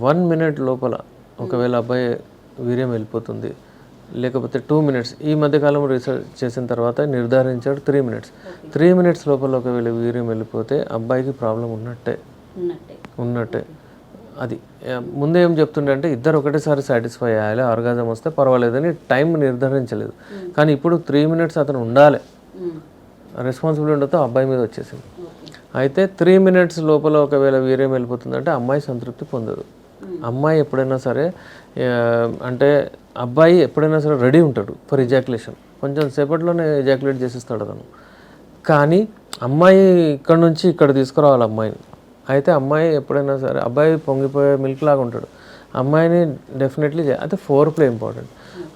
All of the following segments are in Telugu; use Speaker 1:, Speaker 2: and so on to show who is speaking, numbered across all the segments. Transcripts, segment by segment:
Speaker 1: 1 మినిట్ లోపల ఒకవేళ అబ్బాయి వీర్యం వెళ్ళిపోతుంది, లేకపోతే 2 మినిట్స్, ఈ మధ్యకాలం రీసెర్చ్ చేసిన తర్వాత నిర్ధారించాడు 3 మినిట్స్. 3 మినిట్స్ లోపల ఒకవేళ వీర్యం వెళ్ళిపోతే అబ్బాయికి ప్రాబ్లం ఉన్నట్టే. అది ముందే ఏం చెప్తుండే అంటే ఇద్దరు ఒకటేసారి సాటిస్ఫై అయ్యాలి, ఆర్గాజం వస్తే పర్వాలేదని టైం నిర్ధారించలేదు. కానీ ఇప్పుడు 3 మినిట్స్ అతను ఉండాలి, రెస్పాన్సిబిలిటీ ఉండతో అబ్బాయి మీద వచ్చేసింది. అయితే 3 మినిట్స్ లోపల ఒకవేళ వీర్యం వెళ్ళిపోతుందంటే అమ్మాయి సంతృప్తి పొందదు. అమ్మాయి ఎప్పుడైనా సరే అంటే అబ్బాయి ఎప్పుడైనా సరే రెడీ ఉంటాడు ఫర్ ఎజాక్యులేషన్, కొంచెం సేపట్లోనే ఎజాక్యులేట్ చేసేస్తాడు అతను. కానీ అమ్మాయి ఇక్కడ నుంచి ఇక్కడ తీసుకురావాలి అమ్మాయిని. అయితే అమ్మాయి ఎప్పుడైనా సరే, అబ్బాయి పొంగిపోయే మిల్క్ లాగా ఉంటాడు, అమ్మాయిని డెఫినెట్లీ అయితే 4 ప్లే ఇంపార్టెంట్.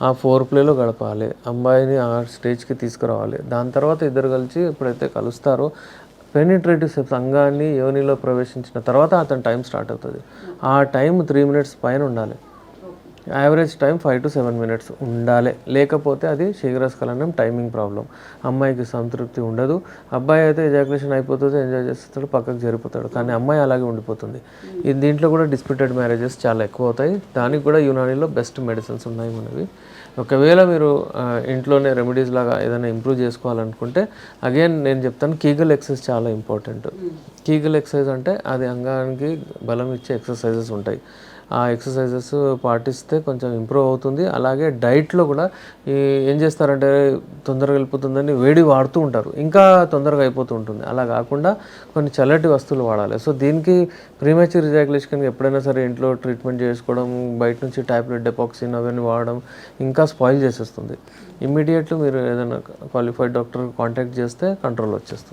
Speaker 1: ఆ 4 ప్లేలో గడపాలి, అమ్మాయిని ఆ స్టేజ్కి తీసుకురావాలి. దాని తర్వాత ఇద్దరు కలిసి ఎప్పుడైతే కలుస్తారో పెనిట్రేటివ్ స్టెప్స్, అంగాన్ని యోనిలో ప్రవేశించిన తర్వాత అతని టైం స్టార్ట్ అవుతుంది. ఆ టైం 3 మినిట్స్ పైన ఉండాలి. యావరేజ్ టైం 5 to 7 మినిట్స్ ఉండాలి. లేకపోతే అది శీఘ్రస్ఖలనం, టైమింగ్ ప్రాబ్లం. అమ్మాయికి సంతృప్తి ఉండదు. అబ్బాయి అయితే ఎజాక్యులేషన్ అయిపోతుంది, ఎంజాయ్ చేస్తాడు, పక్కకు జరిపోతాడు. కానీ అమ్మాయి అలాగే ఉండిపోతుంది. దీంట్లో కూడా డిస్ప్యూటెడ్ మ్యారేజెస్ చాలా ఎక్కువ అవుతాయి. దానికి కూడా యునానీలో బెస్ట్ మెడిసిన్స్ ఉన్నాయి మనవి. ఒకవేళ మీరు ఇంట్లోనే రెమెడీస్ లాగా ఏదైనా ఇంప్రూవ్ చేసుకోవాలనుకుంటే అగైన్ నేను చెప్తాను, కీగల్ ఎక్సర్సైజ్ చాలా ఇంపార్టెంట్. కీగల్ ఎక్సర్సైజ్ అంటే అది అంగానికి బలం ఇచ్చే ఎక్సర్సైజెస్ ఉంటాయి. ఆ ఎక్సర్సైజెస్ పాటిస్తే కొంచెం ఇంప్రూవ్ అవుతుంది. అలాగే డైట్లో కూడా ఏం చేస్తారంటే తొందరగా వెళ్ళిపోతుందని వేడి వాడుతూ ఉంటారు, ఇంకా తొందరగా అయిపోతూ ఉంటుంది. అలా కాకుండా కొన్ని చల్లటి వస్తువులు వాడాలి. సో దీనికి ప్రీమెచ్యూర్ ఎజాక్యులేషన్కి ఎప్పుడైనా సరే ఇంట్లో ట్రీట్మెంట్ చేసుకోవడం, బయట నుంచి టాబ్లెట్ డెపాక్సిన్ అవన్నీ వాడడం ఇంకా స్పాయిల్ చేసేస్తుంది. ఇమ్మీడియట్లీ మీరు ఏదైనా క్వాలిఫైడ్ డాక్టర్ కాంటాక్ట్ చేస్తే కంట్రోల్ వచ్చేస్తుంది.